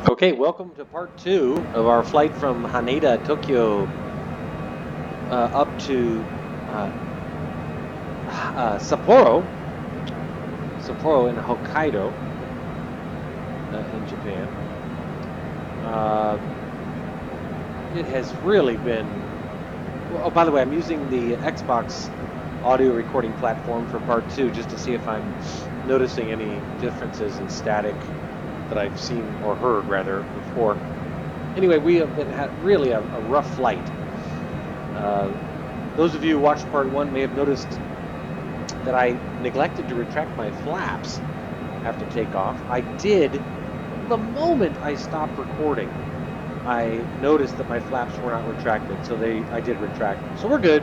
Okay, welcome to part 2 of our flight from Haneda, Tokyo, up to Sapporo in Hokkaido, in Japan. It has really been. Oh, by the way, I'm using the Xbox audio recording platform for part 2 just to see if I'm noticing any differences in static that I've seen or heard rather before. Anyway, we have had really a rough flight. Those of you who watched part 1 may have noticed that I neglected to retract my flaps after takeoff. I did the moment I stopped recording. I noticed that my flaps were not retracted, so I did retract them. So we're good.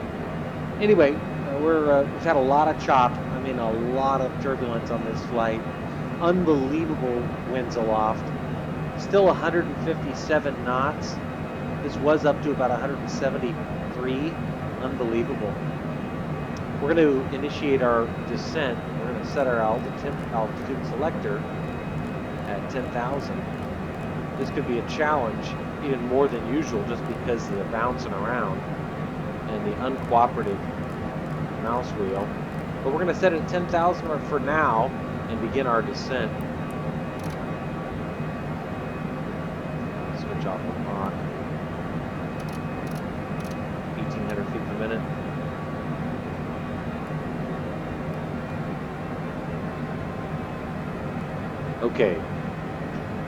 Anyway, we've had a lot of chop. I mean, a lot of turbulence on this flight. Unbelievable winds aloft. Still 157 knots. This was up to about 173. Unbelievable. We're going to initiate our descent. We're going to set our altitude selector at 10,000. This could be a challenge, even more than usual, just because of the bouncing around and the uncooperative mouse wheel. But we're going to set it at 10,000 for now and begin our descent. Switch off the Mach. 1,800 feet per minute. Okay.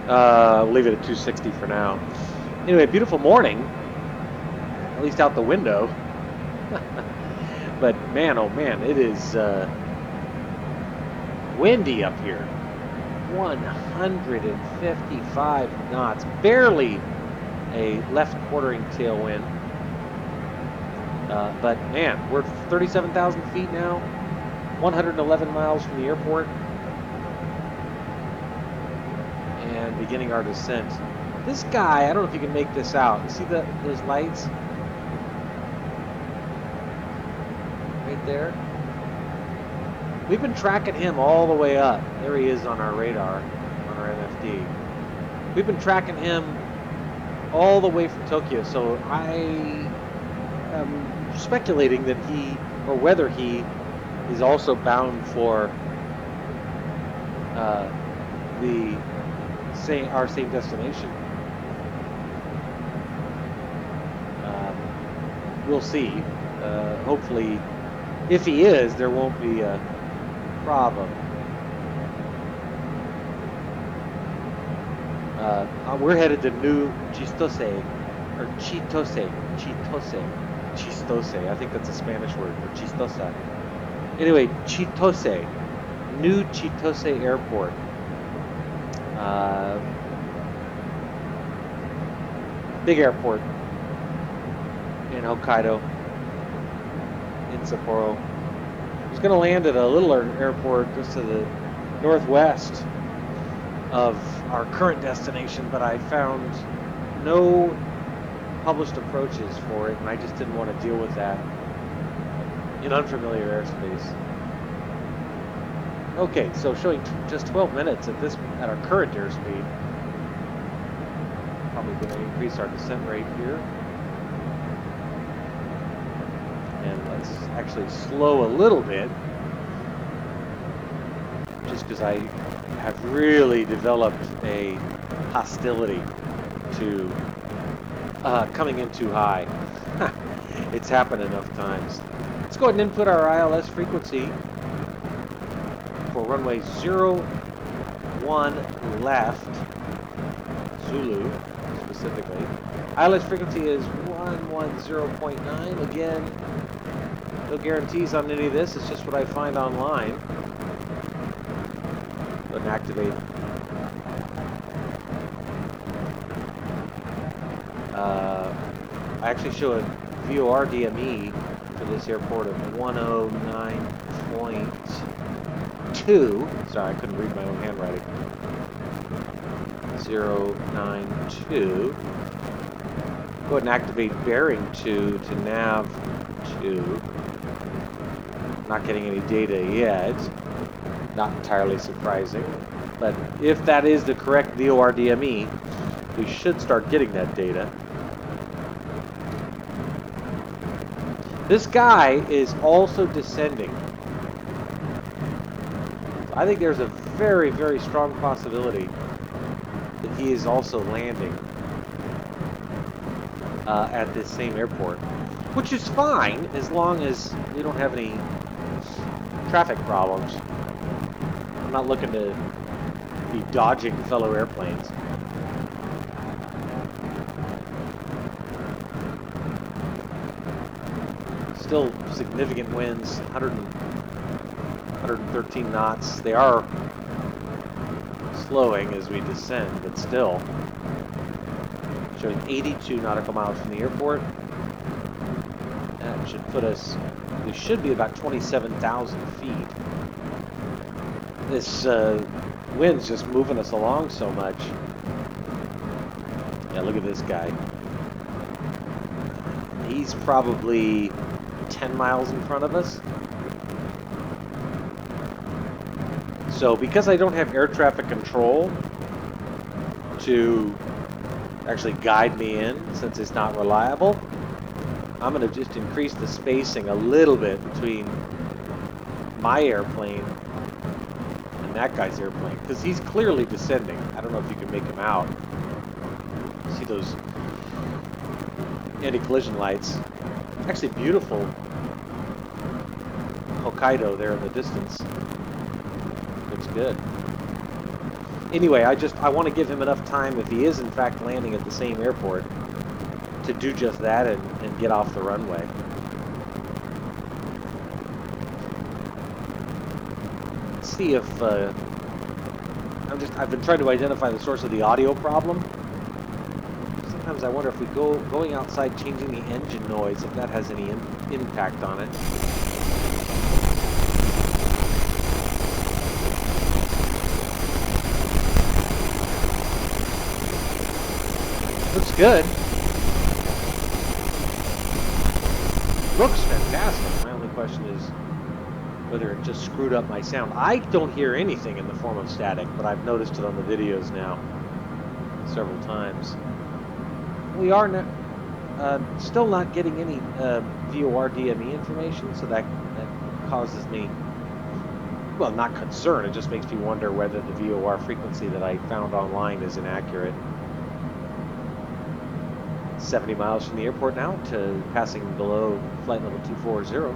I'll leave it at 260 for now. Anyway, beautiful morning. At least out the window. But man, oh man, it is windy up here. 155 knots. Barely a left quartering tailwind. But man, we're 37,000 feet now. 111 miles from the airport. And beginning our descent. This guy, I don't know if you can make this out. You see those lights? Right there? We've been tracking him all the way up. There he is on our radar, on our MFD. We've been tracking him all the way from Tokyo, so I am speculating that whether he is also bound for our same destination. We'll see. Hopefully, if he is, there won't be a problem. We're headed to New Chitose, or Chitose. I think that's a Spanish word for chistosa. Anyway, Chitose, New Chitose Airport. Big airport in Hokkaido, in Sapporo. I was going to land at a little airport just to the northwest of our current destination, but I found no published approaches for it, and I just didn't want to deal with that in unfamiliar airspace. Okay, so showing just 12 minutes at our current airspeed. Probably going to increase our descent rate here. And let's actually slow a little bit, just because I have really developed a hostility to coming in too high. It's happened enough times. Let's go ahead and input our ILS frequency for runway 01 left, Zulu specifically. ILS frequency is 110.9. Again, no guarantees on any of this. It's just what I find online. Go ahead and activate. I actually show a VOR DME for this airport of 109.2. Sorry, I couldn't read my own handwriting. 092. Go ahead and activate bearing 2 to nav 2. Not getting any data yet. Not entirely surprising. But if that is the correct VOR DME, we should start getting that data. This guy is also descending. I think there's a very, very strong possibility that he is also landing at this same airport, which is fine as long as we don't have any traffic problems. I'm not looking to be dodging fellow airplanes. Still significant winds, 113 knots. They are slowing as we descend, but still. Showing 82 nautical miles from the airport. That should put us, we should be about 27,000 feet. This wind's just moving us along so much. Yeah, look at this guy. He's probably 10 miles in front of us. So because I don't have air traffic control to actually guide me in, since it's not reliable, I'm going to just increase the spacing a little bit between my airplane and that guy's airplane, because he's clearly descending. I don't know if you can make him out. See those anti-collision lights? Actually beautiful Hokkaido there in the distance. Looks good. Anyway, I want to give him enough time, if he is in fact landing at the same airport, to do just that and get off the runway. Let's see if I've been trying to identify the source of the audio problem. Sometimes I wonder if going outside, changing the engine noise, if that has any impact on it. Looks good. Looks fantastic. My only question is whether it just screwed up my sound. I don't hear anything in the form of static, but I've noticed it on the videos now several times. We are still not getting any VOR DME information, so that causes me, well, not concern. It just makes me wonder whether the VOR frequency that I found online is inaccurate. 70 miles from the airport now to passing below flight level 240.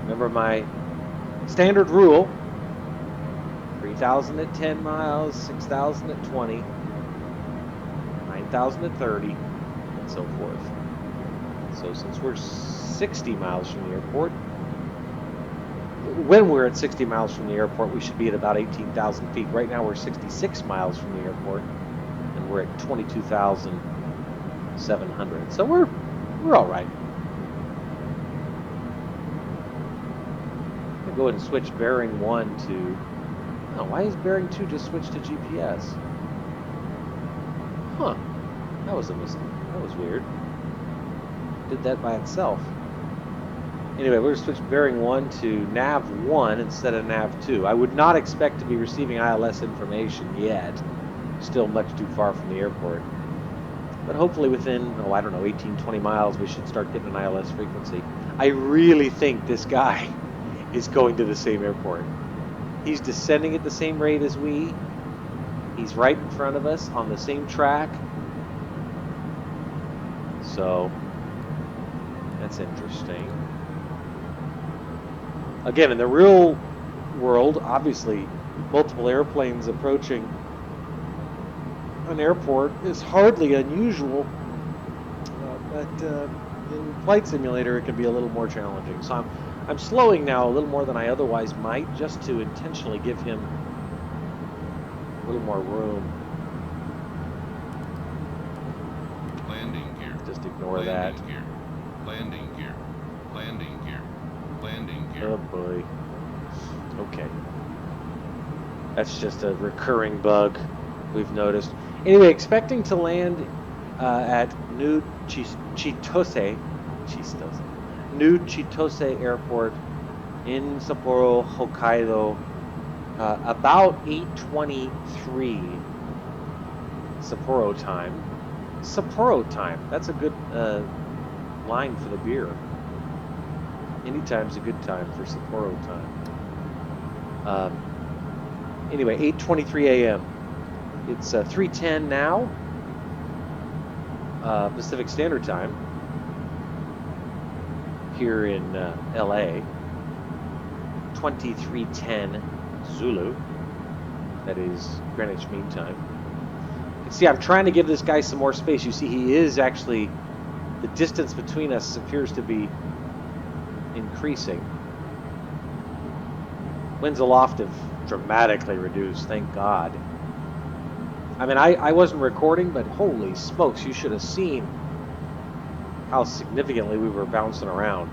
Remember my standard rule: 3,000 at 10 miles, 6,000 at 20, 9,000 at 30, and so forth. So since we're 60 miles from the airport, when we're at 60 miles from the airport, we should be at about 18,000 feet. Right now we're 66 miles from the airport, and we're at 22,700. So we're all right. I'm gonna go ahead and switch bearing 1 to. Oh, why is bearing 2 just switched to GPS? Huh? That was a mistake. That was weird. Did that by itself. Anyway, we're going to switch bearing 1 to nav 1 instead of nav 2. I would not expect to be receiving ILS information yet. Still much too far from the airport. But hopefully within, oh, I don't know, 18, 20 miles, we should start getting an ILS frequency. I really think this guy is going to the same airport. He's descending at the same rate as we. He's right in front of us on the same track. So, that's interesting. Again, in the real world, obviously, multiple airplanes approaching an airport is hardly unusual, but in Flight Simulator it can be a little more challenging. So I'm slowing now a little more than I otherwise might, just to intentionally give him a little more room. Landing gear. Just ignore that. Gear. Landing gear. Landing gear. Landing gear. Oh boy. Okay. That's just a recurring bug we've noticed. Anyway, expecting to land at New Chitose Airport in Sapporo, Hokkaido About 8:23 Sapporo time. Sapporo time. That's a good line for the beer. Anytime's a good time for Sapporo time. Anyway, 8:23 a.m. It's 3:10 now, Pacific Standard Time, here in LA. 23:10 Zulu. That is Greenwich Mean Time. You can see I'm trying to give this guy some more space. You see, he is actually, the distance between us appears to be increasing. Winds aloft have dramatically reduced, thank God. I mean, I wasn't recording, but holy smokes, you should have seen how significantly we were bouncing around.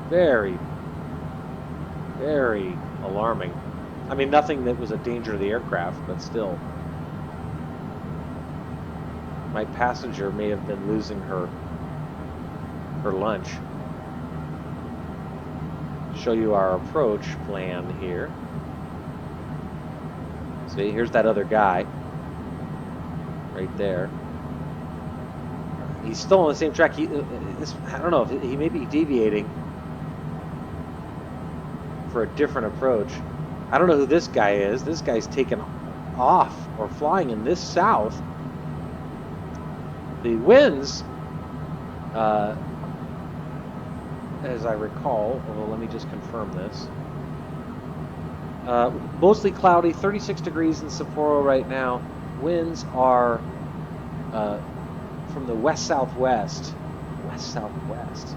Very, very alarming. I mean, nothing that was a danger to the aircraft, but still. My passenger may have been losing her lunch. Show you our approach plan here. See, here's that other guy right there. He's still on the same track. I don't know, he may be deviating for a different approach. I don't know who this guy is. This guy's taken off or flying in this south. The winds, as I recall, although let me just confirm this. Mostly cloudy, 36 degrees in Sapporo right now. Winds are from the west-southwest. West-southwest.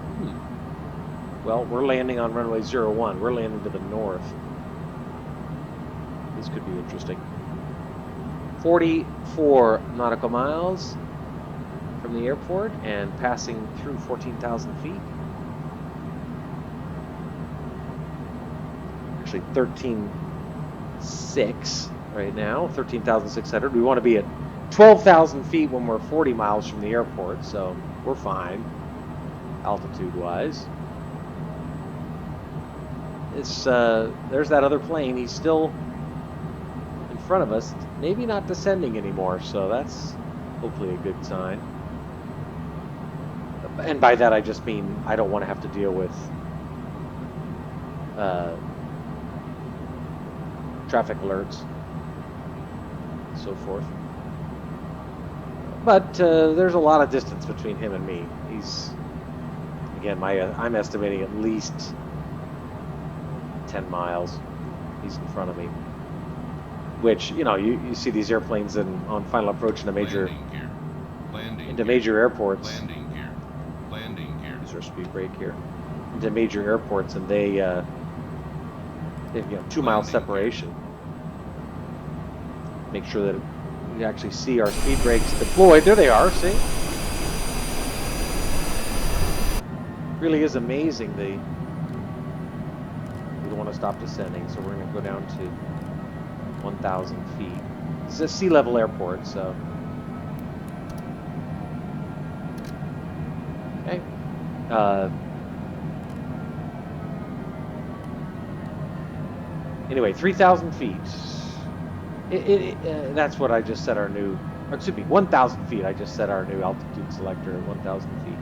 Well, we're landing on runway 01. We're landing to the north. This could be interesting. 44 nautical miles from the airport and passing through 14,000 feet. Actually, 13,600 right now, 13,600. We want to be at 12,000 feet when we're 40 miles from the airport, so we're fine, altitude-wise. There's that other plane. He's still in front of us, maybe not descending anymore, so that's hopefully a good sign. And by that I just mean I don't want to have to deal with traffic alerts, so forth. But there's a lot of distance between him and me. He's, again, I'm estimating at least 10 miles. He's in front of me. Which, you know, you see these airplanes on final approach into major airports. Landing gear. Use our speed brake here. Into major airports, and they have 2-mile separation. Make sure that we actually see our speed brakes deployed. There they are. See, really is amazing. We don't want to stop descending, so we're going to go down to 1,000 feet. It's a sea level airport, so okay. Anyway, 3,000 feet. That's what I just set our new, or excuse me, 1,000 feet. I just set our new altitude selector at 1,000 feet.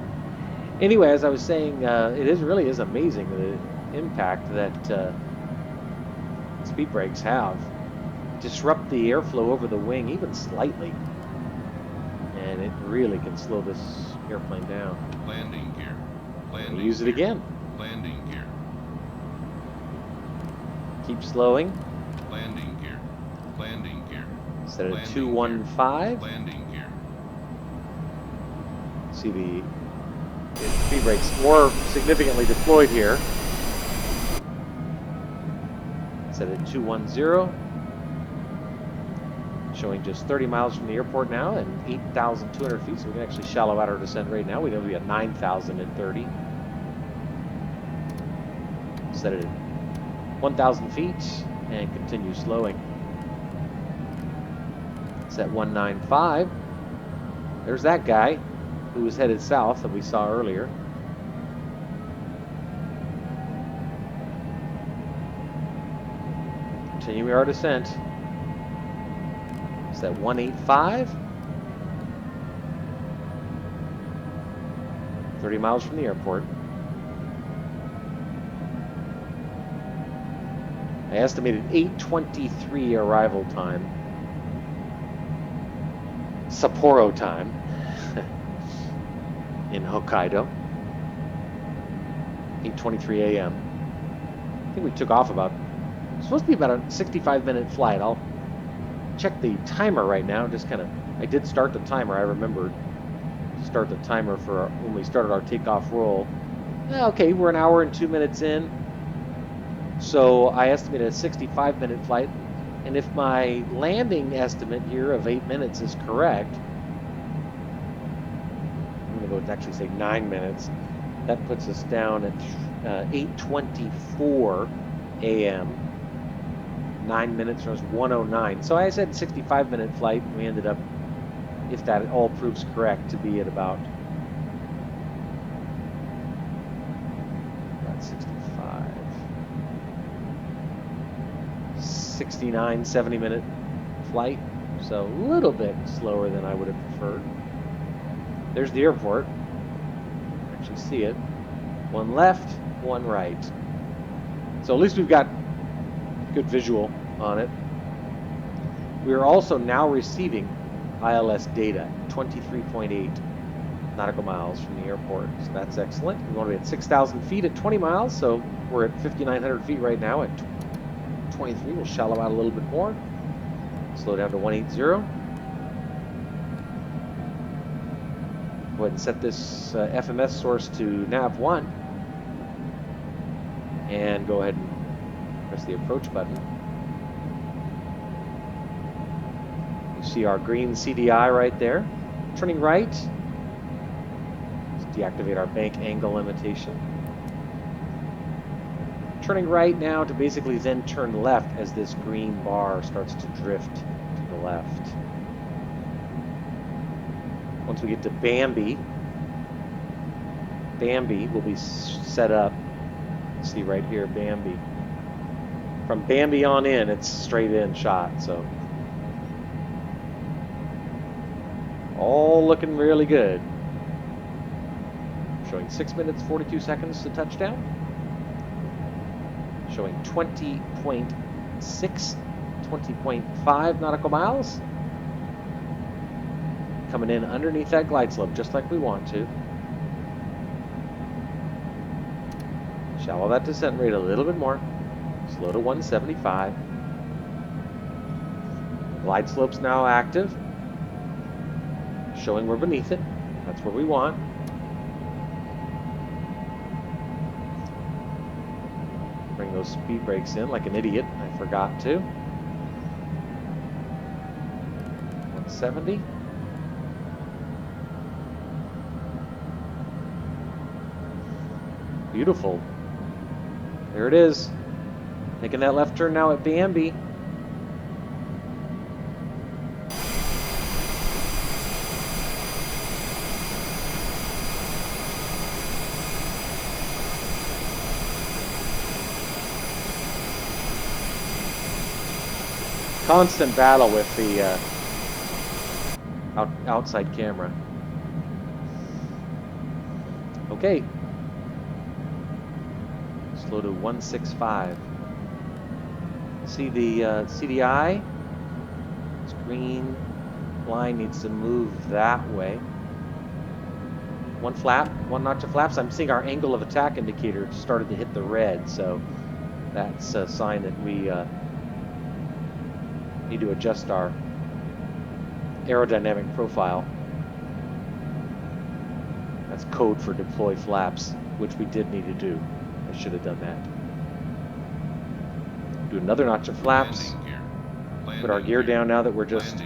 Anyway, as I was saying, really is amazing the impact that speed brakes have. Disrupt the airflow over the wing even slightly, and it really can slow this airplane down. Landing gear. Landing Use it gear. again. Landing gear. Keep slowing. Landing gear. Landing gear. Set it at Landing 215. Landing gear. See the speed brakes more significantly deployed here. Set it at 210. Showing just 30 miles from the airport now and 8,200 feet, so we can actually shallow out our descent right now. We know we'll be at 9,030. Set it at 1,000 feet and continue slowing. Set 195. There's that guy who was headed south that we saw earlier. Continuing our descent. Is that 185? 30 miles from the airport. I estimated 8:23 arrival time. Sapporo time in Hokkaido. 8:23 a.m. I think we took off about, it's supposed to be about a 65-minute flight. I'll check the timer right now. Just kind of, I did start the timer. I remembered to start the timer for when we started our takeoff roll. Okay, we're an hour and 2 minutes in. So I estimated a 65-minute flight. And if my landing estimate here of 8 minutes is correct, I'm going to go actually say 9 minutes. That puts us down at 8:24 a.m. 9 minutes was 1:09. So I said 65-minute flight. And we ended up, if that all proves correct, to be at about 65, 69, 70-minute flight. So a little bit slower than I would have preferred. There's the airport. Actually see it. One left, one right. So at least we've got good visual on it. We are also now receiving ILS data, 23.8 nautical miles from the airport. So that's excellent. We want to be at 6,000 feet at 20 miles, so we're at 5,900 feet right now at 23. We'll shallow out a little bit more. Slow down to 180. Go ahead and set this FMS source to nav 1. And go ahead and press the approach button. You see our green CDI right there. Turning right. Let's deactivate our bank angle limitation. Turning right now to basically then turn left as this green bar starts to drift to the left. Once we get to Bambi will be set up. See right here, Bambi. From Bambi on in, it's straight in shot, so all looking really good. Showing 6 minutes, 42 seconds to touchdown. Showing 20.6, 20.5 nautical miles. Coming in underneath that glide slope, just like we want to. Shallow that descent rate a little bit more. Slow to 175. Glide slope's now active. Showing we're beneath it. That's where we want. Bring those speed brakes in like an idiot. I forgot to. 170. Beautiful. There it is. Making that left turn now at Bambi. Constant battle with the outside camera. Okay. Slow to 165. See the CDI? This green line needs to move that way. One flap, one notch of flaps. I'm seeing our angle of attack indicator started to hit the red, so that's a sign that we need to adjust our aerodynamic profile. That's code for deploy flaps, which we did need to do. I should have done that. Do another notch of flaps. Put our gear down now that we're just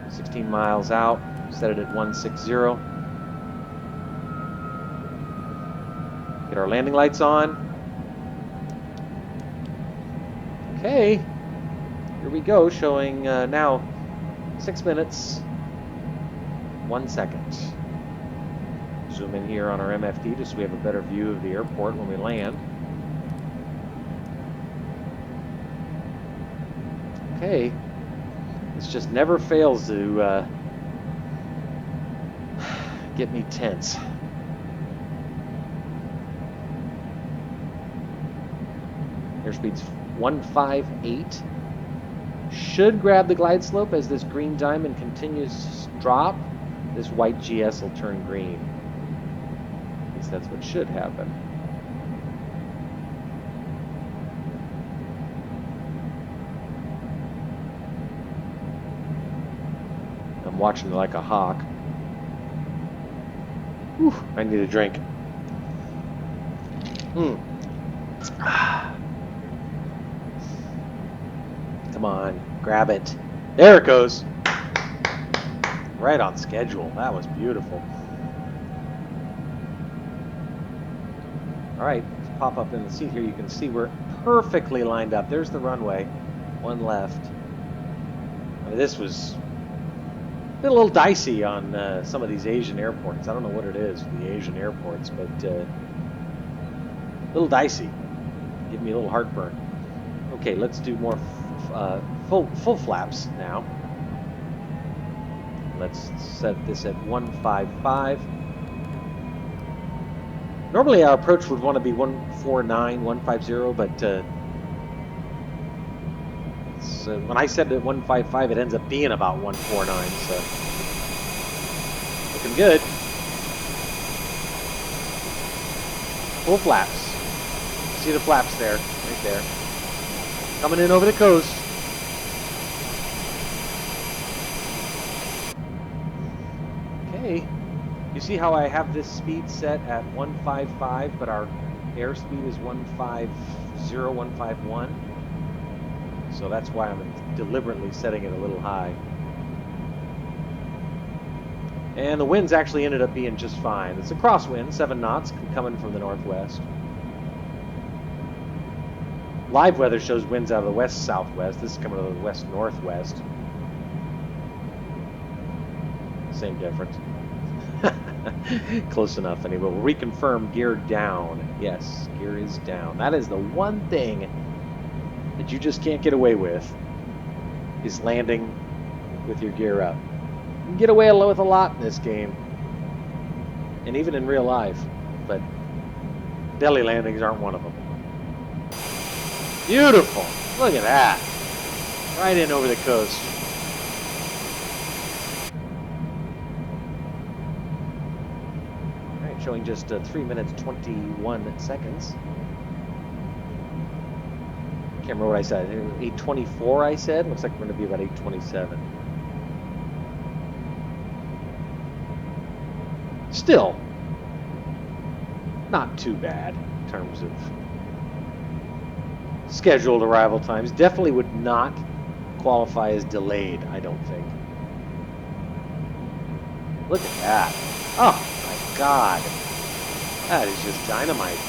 16 miles out. Set it at 160. Get our landing lights on. Okay. Here we go, showing now 6 minutes, 1 second. Zoom in here on our MFD just so we have a better view of the airport when we land. Okay. This just never fails to get me tense. Airspeed's 158. Should grab the glide slope as this green diamond continues to drop. This white GS will turn green. At least that's what should happen. I'm watching like a hawk. Whew, I need a drink. Come on, grab it. There it goes. Right on schedule. That was beautiful. All right, let's pop up in the seat here. You can see we're perfectly lined up. There's the runway. One left. I mean, this was a little dicey on some of these Asian airports. I don't know what it is with the Asian airports, but a little dicey. Give me a little heartburn. Okay, let's do more full flaps now. Let's set this at 155. Normally our approach would want to be 149, 150, but so when I set it at 155, it ends up being about 149, so looking good. Full flaps. See the flaps there, right there. Coming in over the coast. Okay. You see how I have this speed set at 155, but our airspeed is 150, 151. So that's why I'm deliberately setting it a little high. And the winds actually ended up being just fine. It's a crosswind, 7 knots, coming from the northwest. Live weather shows winds out of the west-southwest. This is coming out of the west-northwest. Same difference. Close enough anyway. We'll reconfirm gear down. Yes, gear is down. That is the one thing that you just can't get away with, is landing with your gear up. You can get away with a lot in this game, and even in real life, but belly landings aren't one of them. Beautiful. Look at that. Right in over the coast. All right, showing just 3 minutes 21 seconds. Can't remember what I said. 8:24 I said. Looks like we're going to be about 8:27. Still, not too bad in terms of scheduled arrival times. Definitely would not qualify as delayed, I don't think. Look at that. Oh my God. That is just dynamite.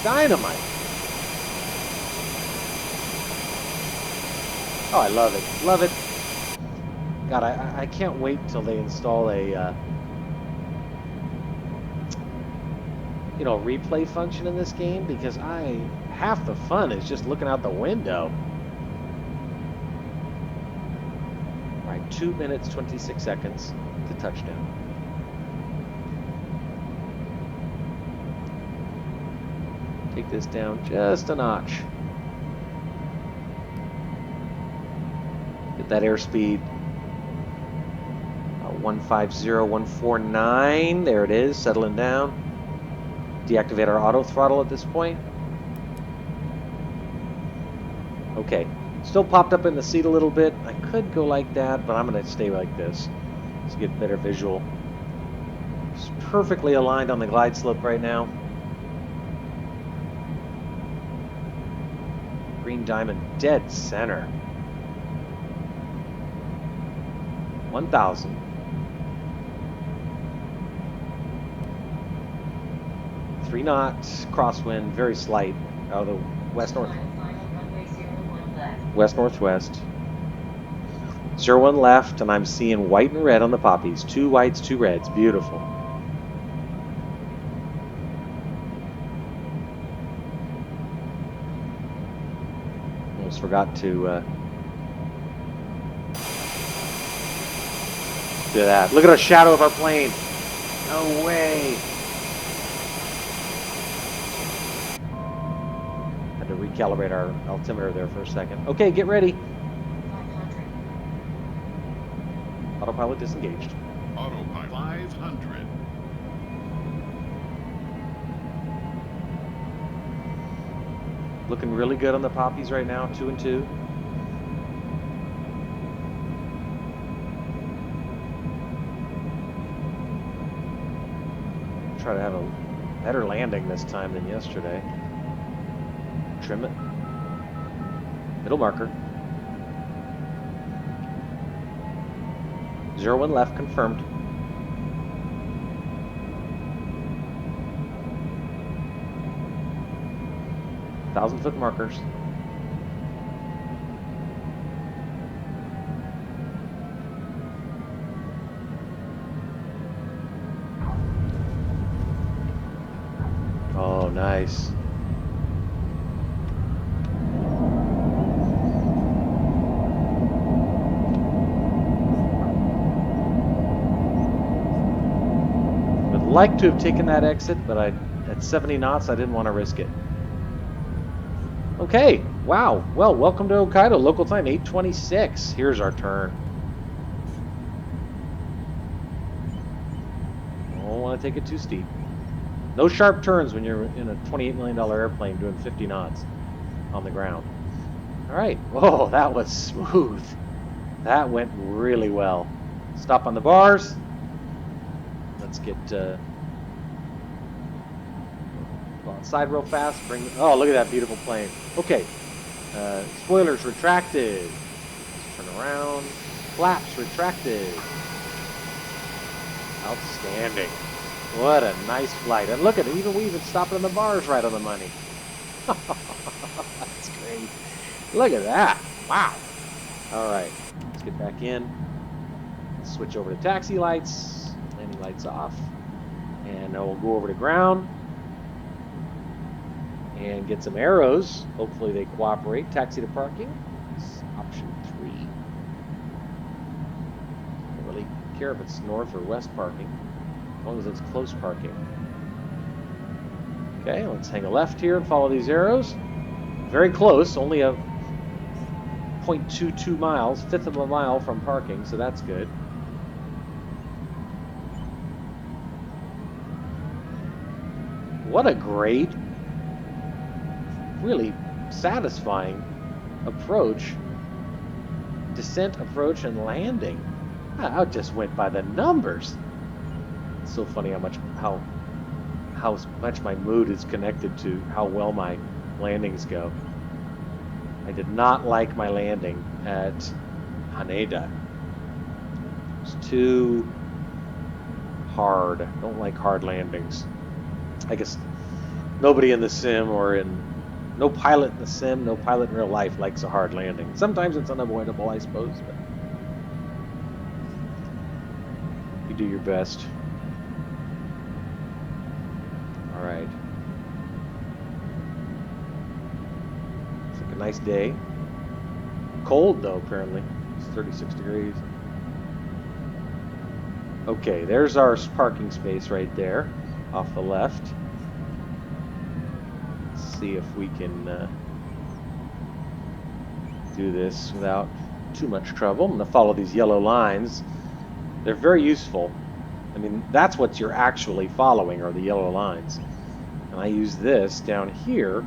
Dynamite. Oh, I love it. Love it. God, I can't wait till they install a replay function in this game, because half the fun is just looking out the window. All right, 2 minutes 26 seconds to touchdown. Take this down just a notch. Get that airspeed. 150, 149. There it is, settling down. Deactivate our auto throttle at this point. Okay, still popped up in the seat a little bit. I could go like that, but I'm going to stay like this to get better visual. It's perfectly aligned on the glide slope right now. Green diamond dead center. 1,000. 3 knots, crosswind, very slight, out of the west-northwest. 01 left, and I'm seeing white and red on the poppies. 2 whites, 2 reds. Beautiful. Almost forgot to do that. Look at the shadow of our plane. No way. Had to recalibrate our altimeter there for a second. Okay, get ready. 500. Autopilot disengaged. Autopilot. 500. Looking really good on the poppies right now, 2 and 2. Try to have a better landing this time than yesterday. Trim it. Middle marker. 01 left, confirmed. Thousand-foot markers. Oh, nice. Would like to have taken that exit, but at 70 knots, I didn't want to risk it. Okay, wow. Well, welcome to Hokkaido. Local time, 8:26. Here's our turn. Don't want to take it too steep. No sharp turns when you're in a $28 million airplane doing 50 knots on the ground. All right. Whoa, that was smooth. That went really well. Stop on the bars. Let's get outside real fast. Oh, look at that beautiful plane. Okay. Spoilers retracted. Let's turn around. Flaps retracted. Outstanding. What a nice flight. And look at it. We even stopped on the bars right on the money. That's great. Look at that. Wow. All right. Let's get back in. Switch over to taxi lights. Landing lights off. And now we'll go over to ground. And get some arrows. Hopefully they cooperate. Taxi to parking. It's option 3. Don't really care if it's north or west parking. As long as it's close parking. Okay, let's hang a left here and follow these arrows. Very close, only a 0.22 miles, fifth of a mile from parking, so that's good. What a great, really satisfying approach, descent, approach, and landing. I just went by the numbers. It's so funny how much my mood is connected to how well my landings go. I did not like my landing at Haneda. It was too hard. I don't like hard landings. I guess nobody in the sim no pilot in the sim, no pilot in real life likes a hard landing. Sometimes it's unavoidable, I suppose, but you do your best. All right. It's like a nice day. Cold though, apparently. It's 36 degrees. Okay, there's our parking space right there, off the left. Let's see if we can do this without too much trouble. I'm going to follow these yellow lines. They're very useful. I mean, that's what you're actually following, are the yellow lines. And I use this down here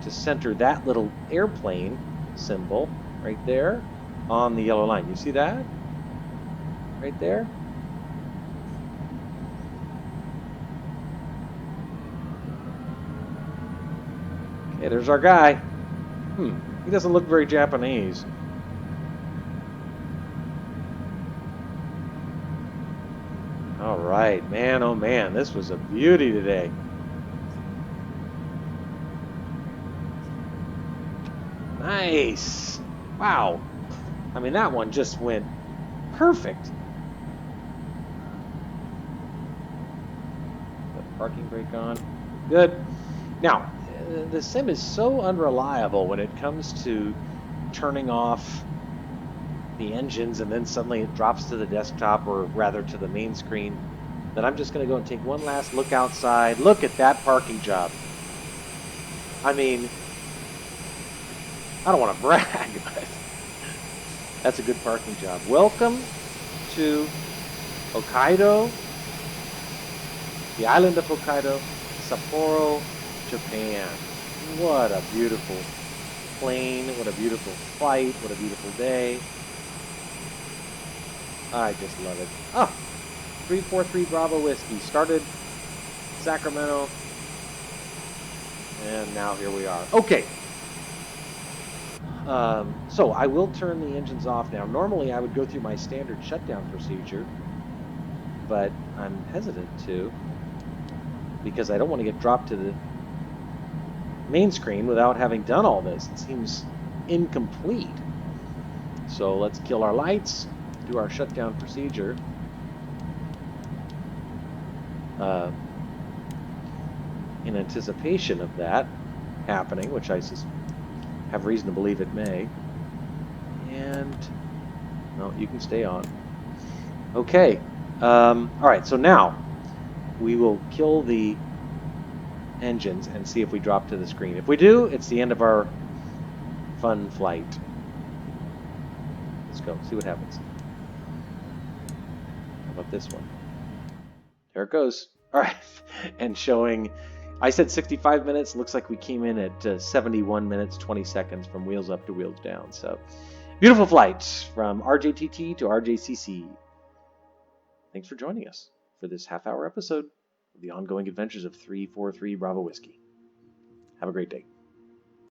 to center that little airplane symbol right there on the yellow line. You see that? Right there? Okay, there's our guy. He doesn't look very Japanese. All right, man, oh man, this was a beauty today. Nice. Wow. I mean, that one just went perfect. Put the parking brake on. Good. Now, the sim is so unreliable when it comes to turning off the engines and then suddenly it drops to the desktop, or rather to the main screen, that I'm just going to go and take one last look outside. Look at that parking job. I mean, I don't want to brag, but that's a good parking job. Welcome to Hokkaido, the island of Hokkaido, Sapporo, Japan. What a beautiful plane, what a beautiful flight, what a beautiful day. I just love it. Oh, 343 Bravo Whiskey. Started Sacramento, and now here we are. Okay. So I will turn the engines off now. Normally I would go through my standard shutdown procedure, but I'm hesitant to because I don't want to get dropped to the main screen without having done all this. It seems incomplete. So let's kill our lights, do our shutdown procedure. In anticipation of that happening, which I have reason to believe it may. And no, you can stay on. Okay. All right. So now we will kill the engines and see if we drop to the screen. If we do, it's the end of our fun flight. Let's go. See what happens. How about this one? There it goes. All right. And showing, I said 65 minutes. Looks like we came in at 71 minutes, 20 seconds from wheels up to wheels down. So beautiful flight from RJTT to RJCC. Thanks for joining us for this half-hour episode of the ongoing adventures of 343 Bravo Whiskey. Have a great day.